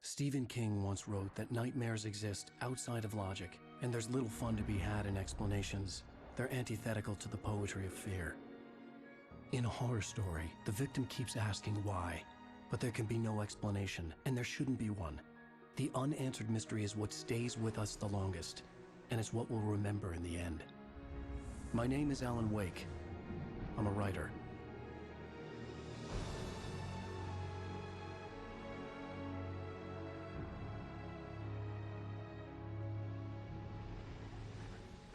Stephen King once wrote that nightmares exist outside of logic, and there's little fun to be had in explanations. They're antithetical to the poetry of fear. In a horror story, the victim keeps asking why, but there can be no explanation, and there shouldn't be one. The unanswered mystery is what stays with us the longest, and it's what we'll remember in the end. My name is Alan Wake. I'm a writer.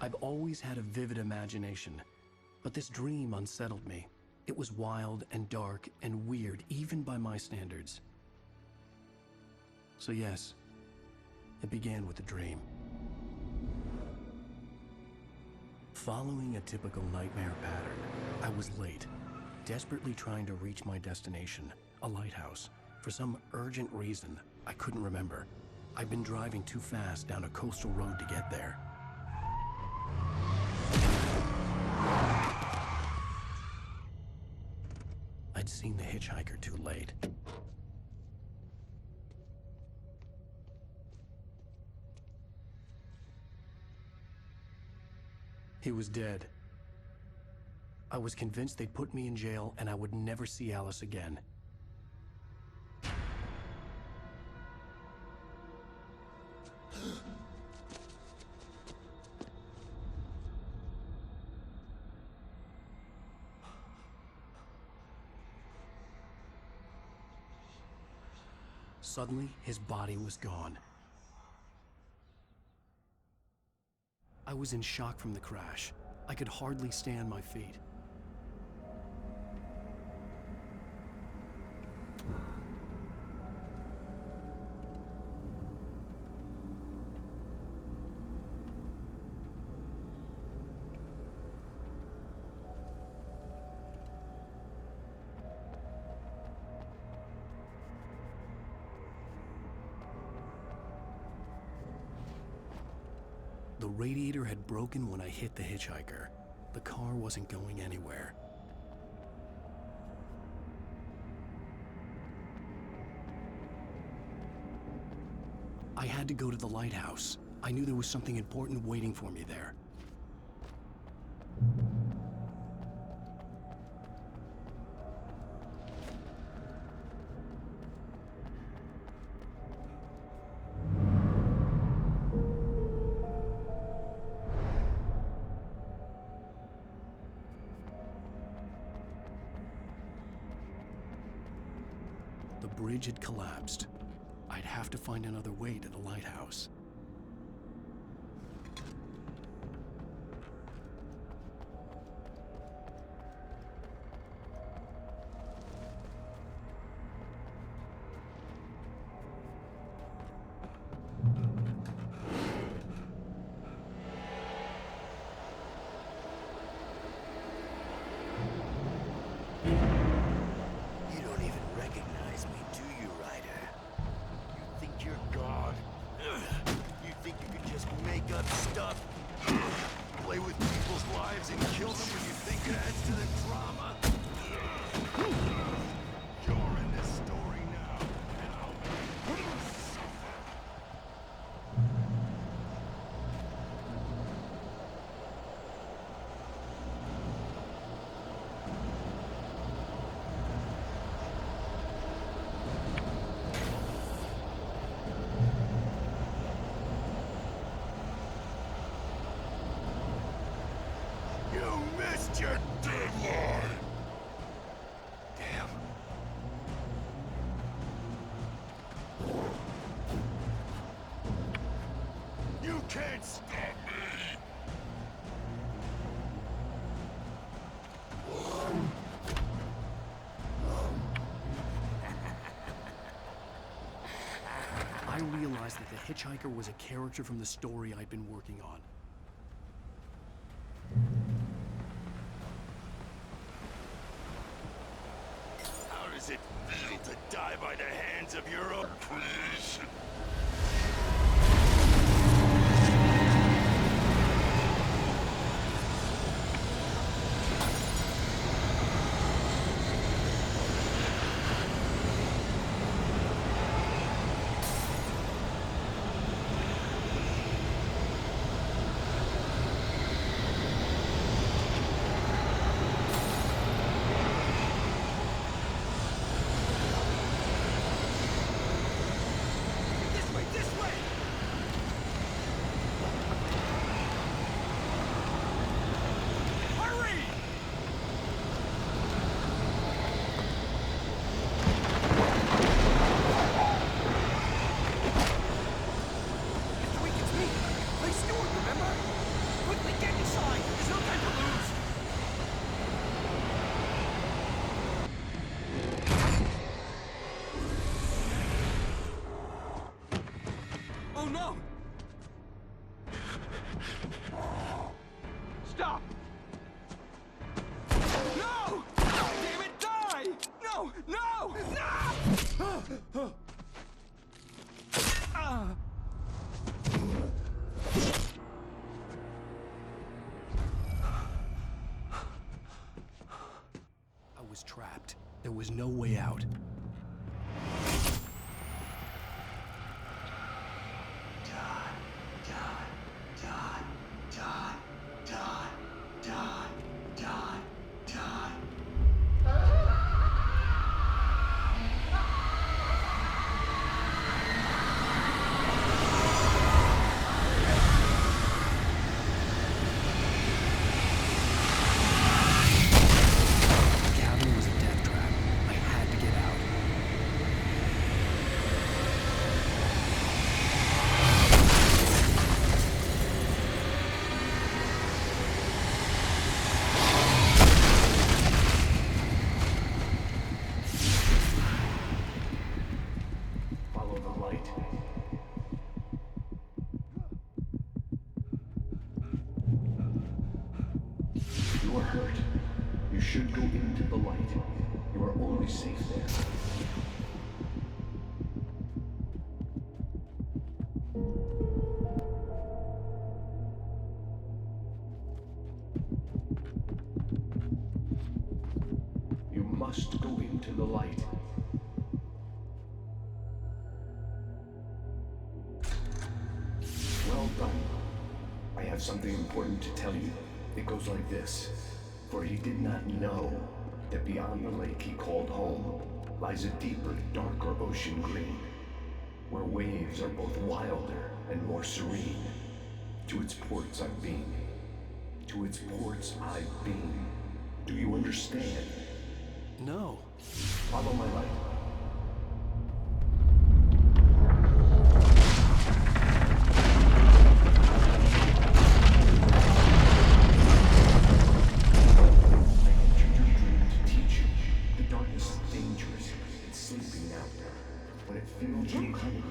I've always had a vivid imagination, but this dream unsettled me. It was wild and dark and weird, even by my standards. So yes, it began with a dream. Following a typical nightmare pattern, I was late, desperately trying to reach my destination, a lighthouse. For some urgent reason, I couldn't remember. I'd been driving too fast down a coastal road to get there. I'd seen the hitchhiker too late. He was dead. I was convinced they'd put me in jail and I would never see Alice again. Suddenly, his body was gone. I was in shock from the crash. I could hardly stay on my feet. The radiator had broken when I hit the hitchhiker. The car wasn't going anywhere. I had to go to the lighthouse. I knew there was something important waiting for me there. The bridge had collapsed. I'd have to find another way to the lighthouse. Play with people's lives and kill them when you think it adds to the drama. You're in this story now, and I'll make you suffer. You missed your deadline! Damn. You can't stop me! I realized that the hitchhiker was a character from the story I'd been working on. How does it feel to die by the hands of your own creation? was trapped. There was no way out. You are hurt. You should go into the light. You are only safe there. You must go into the light. Well done. I have something important to tell you. It goes like this. For he did not know that beyond the lake he called home lies a deeper, darker ocean green, where waves are both wilder and more serene. To its ports I've been. To its ports I've been. Do you understand? No. Follow my light.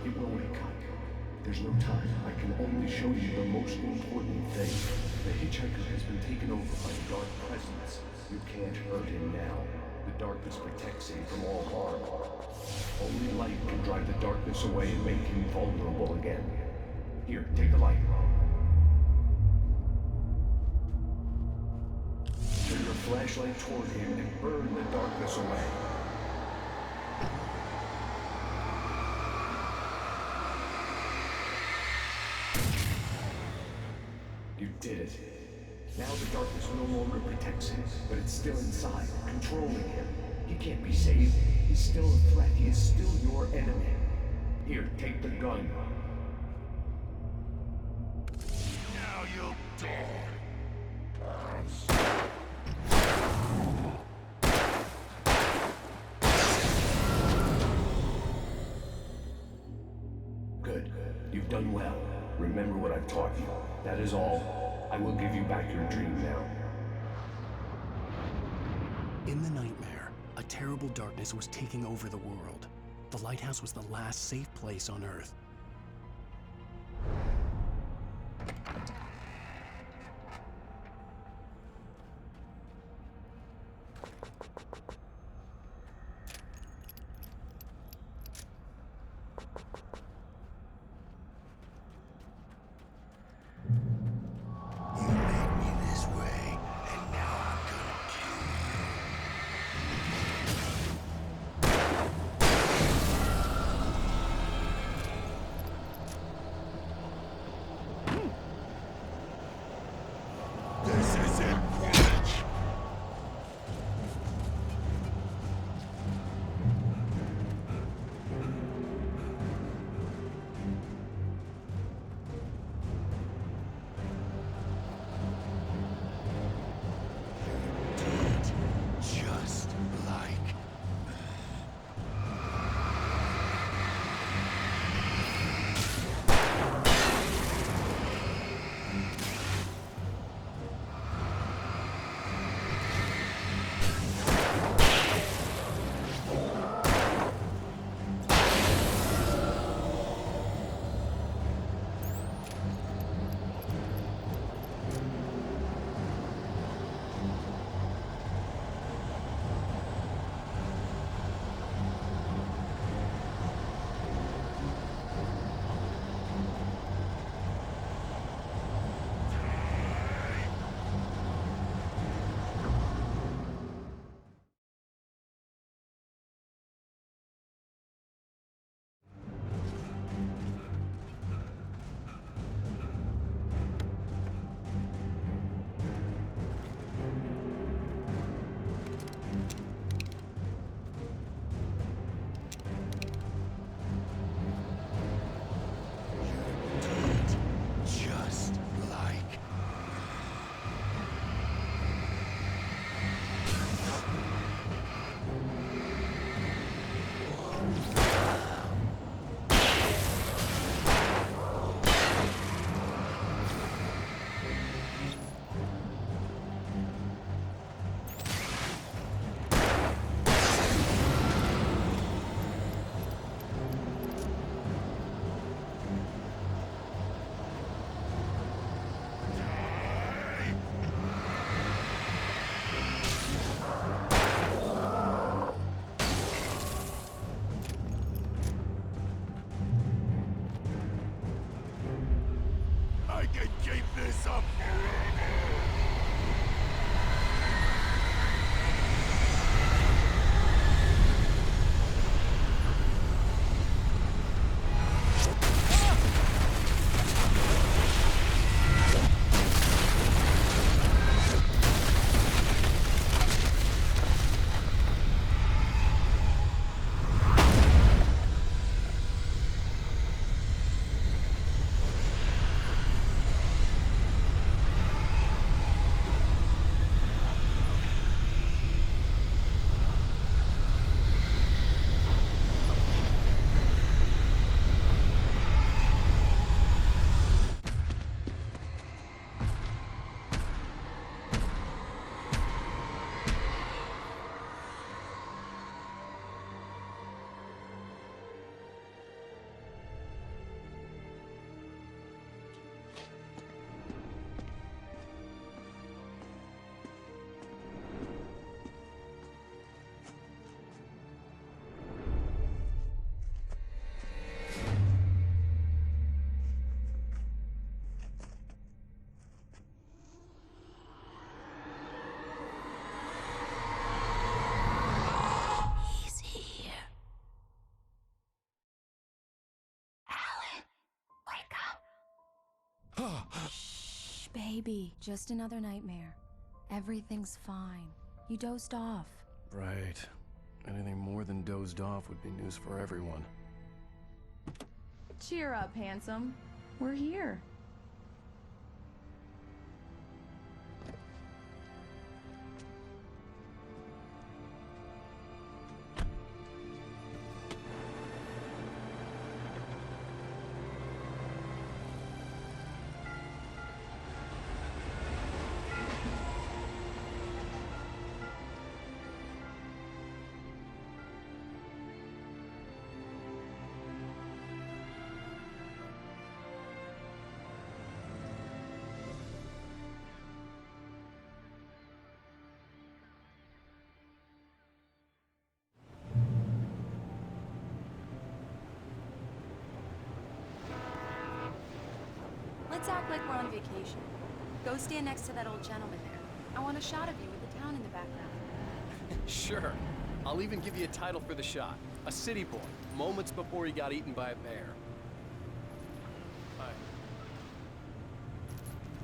It will wake up. There's no time. I can only show you the most important thing. The hitchhiker has been taken over by a dark presence. You can't hurt him now. The darkness protects him from all harm. Only light can drive the darkness away and make him vulnerable again. Here, take the light. Turn your flashlight toward him and burn the darkness away. You did it. Now the darkness no longer protects him, but it's still inside, controlling him. He can't be saved. He's still a threat. He is still your enemy. Here, take the gun. Now you'll die. Good. You've done well. Remember what I've taught you. That is all. I will give you back your dream now. In the nightmare, a terrible darkness was taking over the world. The lighthouse was the last safe place on Earth. can keep this up forever! Shh, baby. Just another nightmare. Everything's fine. You dozed off. Right. Anything more than dozed off would be news for everyone. Cheer up, handsome. We're here. Let's act like we're on vacation. Go stand next to that old gentleman there. I want a shot of you with the town in the background. Sure. I'll even give you a title for the shot. A city boy, moments before he got eaten by a bear. Hi.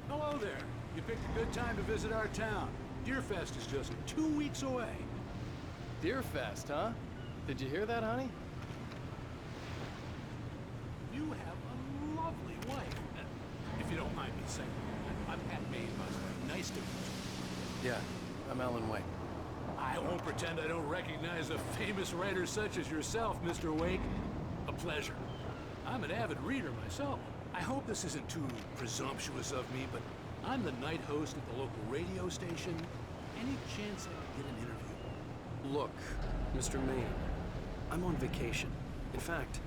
Hello there. You picked a good time to visit our town. Deerfest is just 2 weeks away. Deerfest, huh? Did you hear that, honey? You have a lovely wife. If you don't mind me saying, I'm Pat Bainbuster. Nice to meet you. Yeah, I'm Alan Wake. I won't pretend I don't recognize a famous writer such as yourself, Mr. Wake. A pleasure. I'm an avid reader myself. I hope this isn't too presumptuous of me, but I'm the night host at the local radio station. Any chance I could get an interview? Look, Mr. Maine, I'm on vacation. In fact,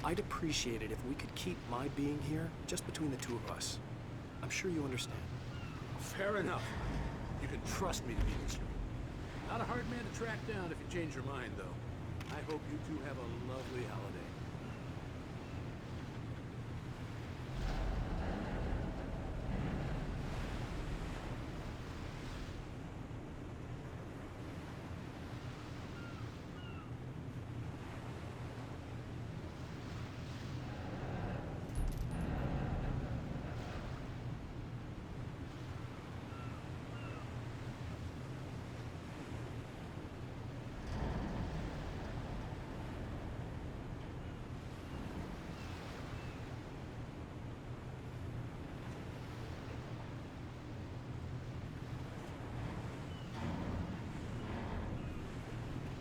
I'd appreciate it if we could keep my being here just between the two of us. I'm sure you understand. Fair enough. You can trust me to be discreet. Not a hard man to track down if you change your mind, though. I hope you two have a lovely holiday.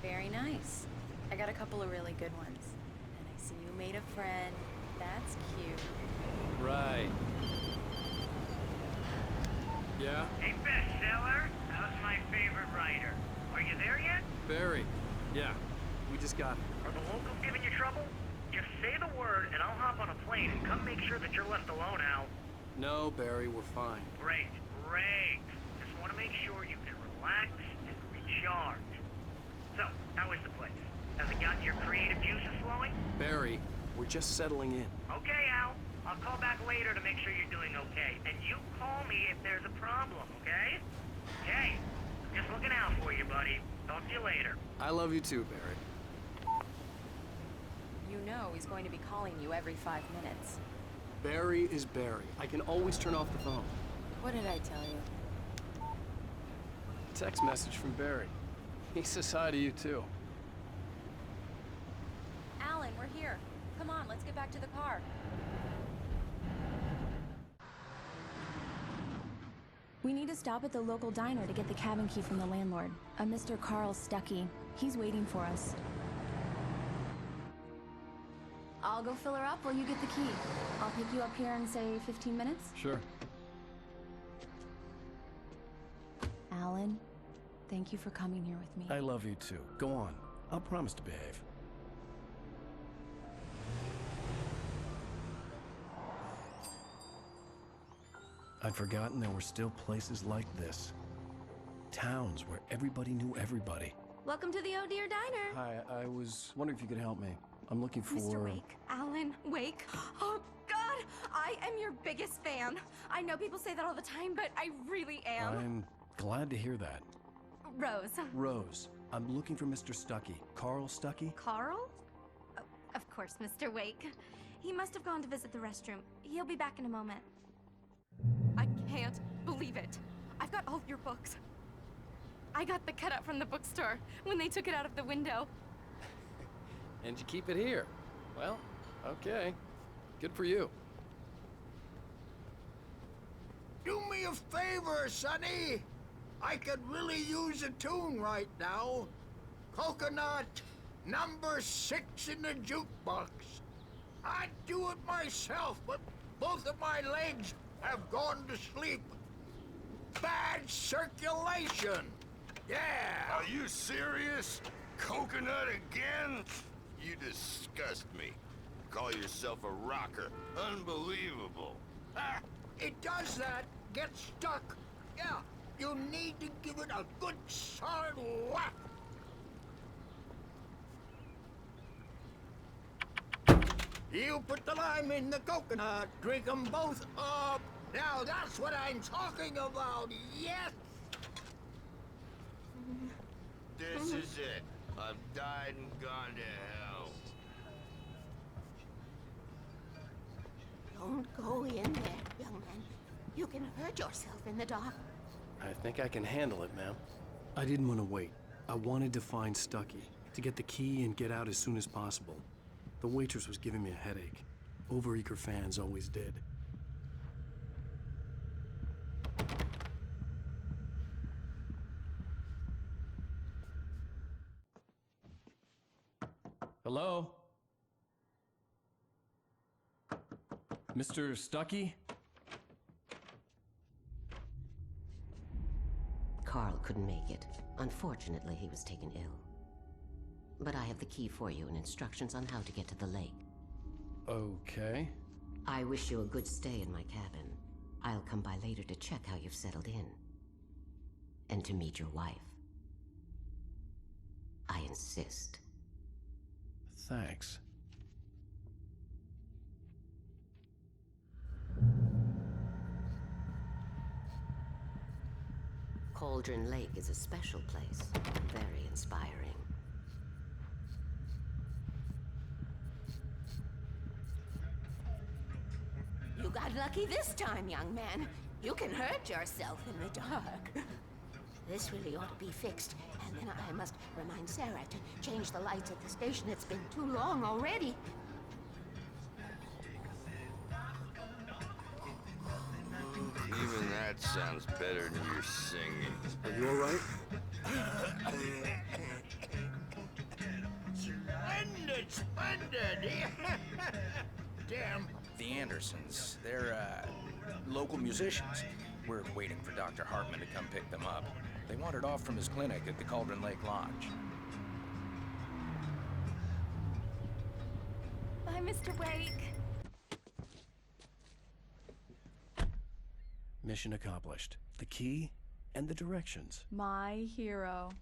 Very nice. I got a couple of really good ones. And I see you made a friend. That's cute. Right. Yeah? Hey, bestseller, how's my favorite writer? Are you there yet? Barry. Yeah. We just got here. Are the locals giving you trouble? Just say the word and I'll hop on a plane and come make sure that you're left alone, Al. No, Barry, we're fine. Great, great. Just want to make sure you can relax and recharge. So, how is the place? Has it gotten your creative juices flowing? Barry, we're just settling in. Okay, Al. I'll call back later to make sure you're doing okay. And you call me if there's a problem, okay? Okay. Just looking out for you, buddy. Talk to you later. I love you too, Barry. You know he's going to be calling you every 5 minutes. Barry is Barry. I can always turn off the phone. What did I tell you? Text message from Barry. He says hi to you too. Alan, we're here. Come on, let's get back to the car. We need to stop at the local diner to get the cabin key from the landlord, a Mr. Carl Stuckey. He's waiting for us. I'll go fill her up while you get the key. I'll pick you up here in, say, 15 minutes? Sure. Alan, thank you for coming here with me. I love you too. Go on. I'll promise to behave. I'd forgotten there were still places like this. Towns where everybody knew everybody. Welcome to the Oh Dear Diner. Hi, I was wondering if you could help me. I'm looking for... Mr. Wake, Alan Wake. Oh, God, I am your biggest fan. I know people say that all the time, but I really am. I'm glad to hear that. Rose. Rose, I'm looking for Mr. Stuckey. Carl Stuckey? Carl? Oh, of course, Mr. Wake. He must have gone to visit the restroom. He'll be back in a moment. I can't believe it. I've got all your books. I got the cutout from the bookstore when they took it out of the window. And you keep it here. Well, okay. Good for you. Do me a favor, Sonny. I could really use a tune right now. Coconut, number 6 in the jukebox. I'd do it myself, but both of my legs have gone to sleep. Bad circulation. Yeah. Are you serious? Coconut again? You disgust me. Call yourself a rocker. Unbelievable. Ah, it does that. Get stuck. Yeah, you need to give it a good solid whack. You put the lime in the coconut, drink them both up. Now that's what I'm talking about, yes! This is it. I've died and gone to hell. Don't go in there, young man. You can hurt yourself in the dark. I think I can handle it, ma'am. I didn't want to wait. I wanted to find Stuckey, to get the key and get out as soon as possible. The waitress was giving me a headache. Overeager fans always did. Hello? Mr. Stuckey? Carl couldn't make it. Unfortunately, he was taken ill. But I have the key for you and instructions on how to get to the lake. Okay. I wish you a good stay in my cabin. I'll come by later to check how you've settled in. And to meet your wife. I insist. Thanks. Cauldron Lake is a special place. Very inspiring. You got lucky this time, young man. You can hurt yourself in the dark. This really ought to be fixed. And then I must remind Sarah to change the lights at the station. It's been too long already. Even that sounds better than your singing. Are you all right? Splendid, splendid! Damn. The Andersons, they're, local musicians. We're waiting for Dr. Hartman to come pick them up. They wandered off from his clinic at the Cauldron Lake Lodge. Bye, Mr. Wake. Mission accomplished. The key and the directions. My hero.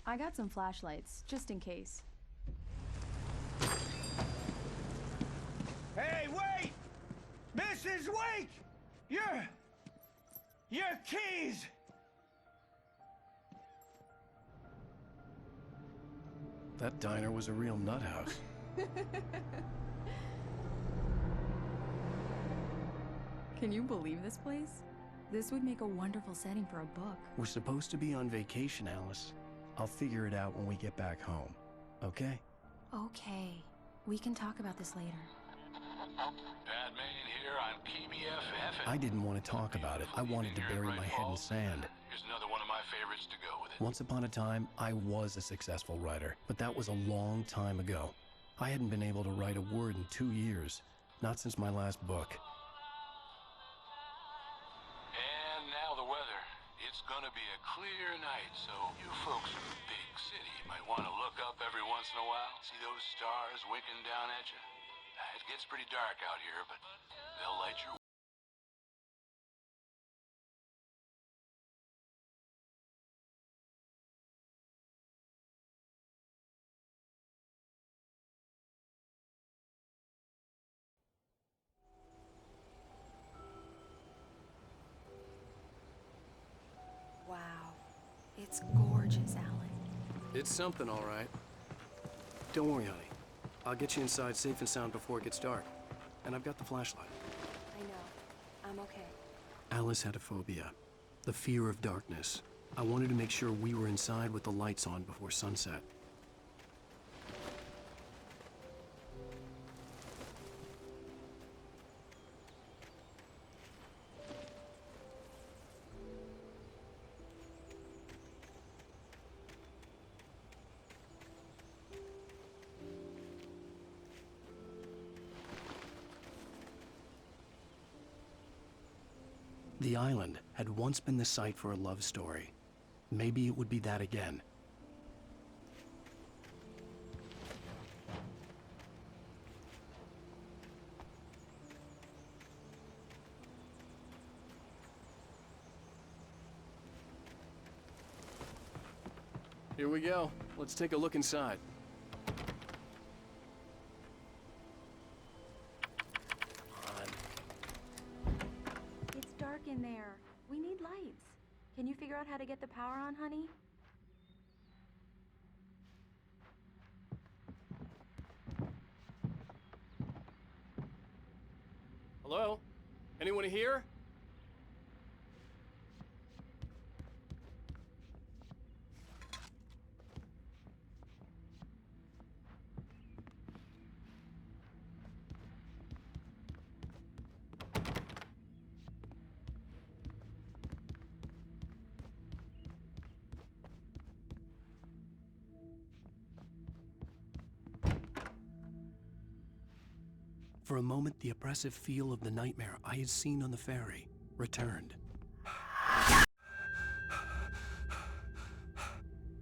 I got some flashlights, just in case. Hey, wait! Mrs. Wake! Your keys! That diner was a real nut house. Can you believe this place? This would make a wonderful setting for a book. We're supposed to be on vacation, Alice. I'll figure it out when we get back home, okay? Okay. We can talk about this later. Pat Main here on KBFF. I didn't want to talk about it. I wanted to bury my head in sand. Here's another one of my favorites to go with it. Once upon a time, I was a successful writer, but that was a long time ago. I hadn't been able to write a word in 2 years, not since my last book. And now the weather. It's gonna be a clear night, so you folks in the big city might want to look up every once in a while. See those stars winking down at you? It gets pretty dark out here, but they'll light your... Wow. It's gorgeous, Alan. It's something, all right. Don't worry, honey. I'll get you inside safe and sound before it gets dark. And I've got the flashlight. I know. I'm okay. Alice had a phobia, the fear of darkness. I wanted to make sure we were inside with the lights on before sunset. The island had once been the site for a love story. Maybe it would be that again. Here we go. Let's take a look inside. It's dark in there. We need lights. Can you figure out how to get the power on, honey? Hello? Anyone here? For a moment, the oppressive feel of the nightmare I had seen on the ferry returned.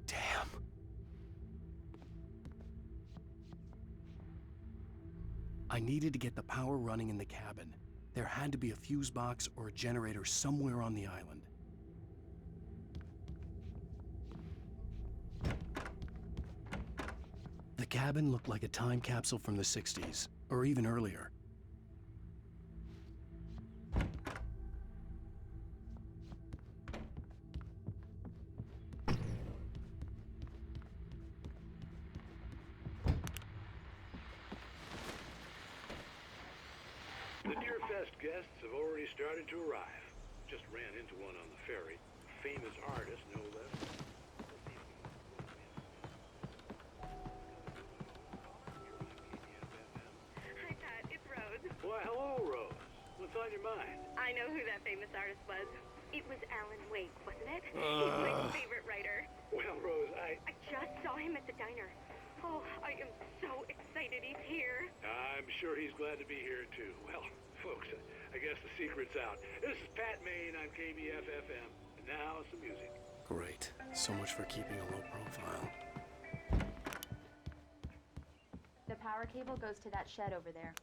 Damn. I needed to get the power running in the cabin. There had to be a fuse box or a generator somewhere on the island. The cabin looked like a time capsule from the 60s, or even earlier. The Deerfest guests have already started to arrive. Just ran into one on the ferry. Famous artist, no less. Hi, Pat. It's Rose. Why, hello, Rose. What's on your mind? I know who that famous artist was. It was Alan Wake, wasn't it? He's my favorite writer. Well, Rose, I just saw him at the diner. Oh, I am so excited he's here. I'm sure he's glad to be here, too. Well, folks, I guess the secret's out. This is Pat Main on KBFFM. And now, some music. Great. So much for keeping a low profile. The power cable goes to that shed over there.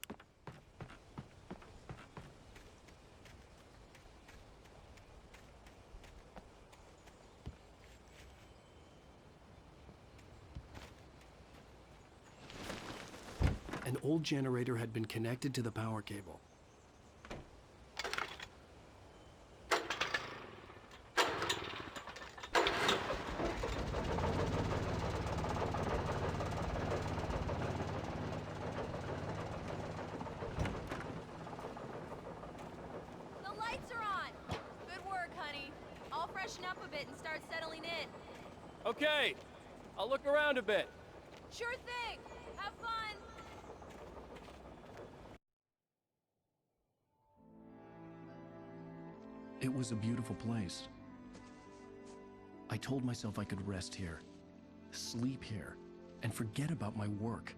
An old generator had been connected to the power cable. a bit and start settling in. Okay, I'll look around a bit. Sure thing. Have fun. It was a beautiful place. I told myself I could rest here, sleep here, and forget about my work.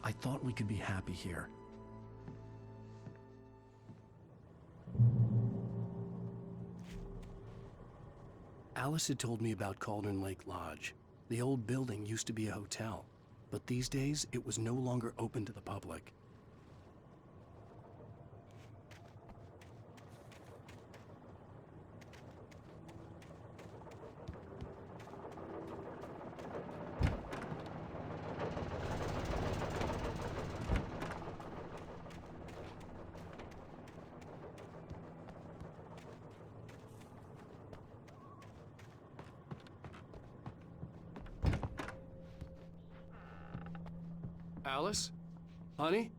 I thought we could be happy here. Alice had told me about Cauldron Lake Lodge. The old building used to be a hotel, but these days it was no longer open to the public. Alice? Honey?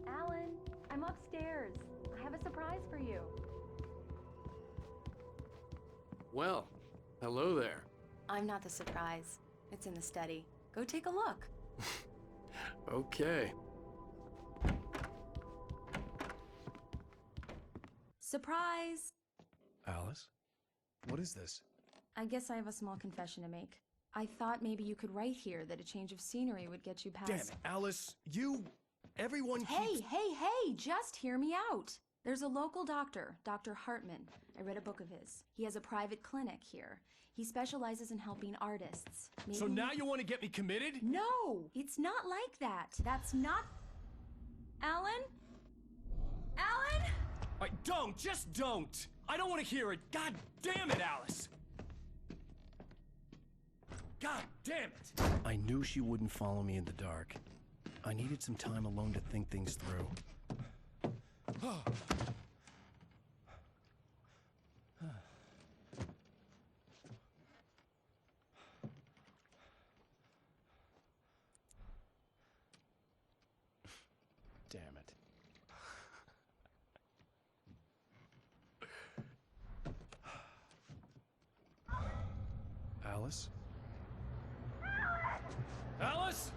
Alan, I'm upstairs. I have a surprise for you. Well, hello there. I'm not the surprise. It's in the study. Go take a look. Okay. Surprise! Alice? What is this? I guess I have a small confession to make. I thought maybe you could write here that a change of scenery would get you past... Damn it, Alice! Everyone keeps... Hey, just hear me out! There's a local doctor, Dr. Hartman. I read a book of his. He has a private clinic here. He specializes in helping artists. Maybe... So now you want to get me committed? No! It's not like that. That's not... Alan? Alan? Just don't! I don't want to hear it! God damn it, Alice! God damn it! I knew she wouldn't follow me in the dark. I needed some time alone to think things through. Damn it. Alice? Alice?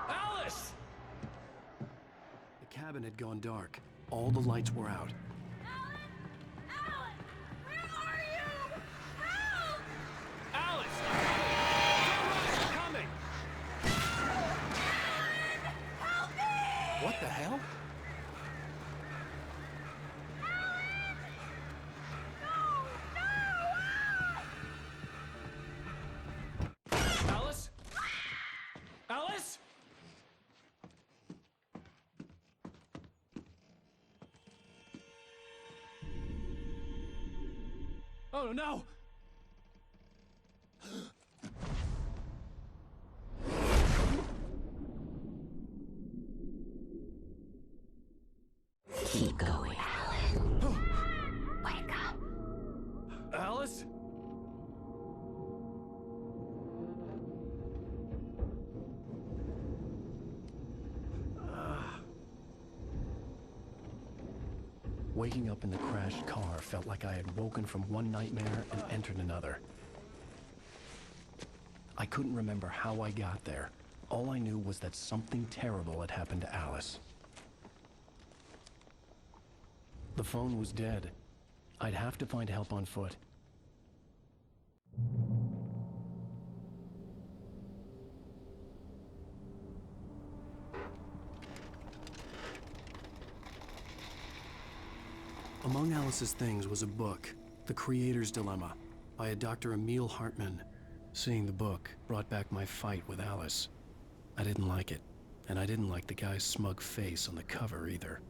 Alice! The cabin had gone dark. All the lights were out. Alice! Don't run! Coming! What the hell? Alice? Alice? Oh no! Keep going, Alan. Wake up. Alice? Waking up in the crashed car felt like I had woken from one nightmare and entered another. I couldn't remember how I got there. All I knew was that something terrible had happened to Alice. The phone was dead. I'd have to find help on foot. Among Alice's things was a book, The Creator's Dilemma, by a Dr. Emil Hartman. Seeing the book brought back my fight with Alice. I didn't like it, and I didn't like the guy's smug face on the cover either.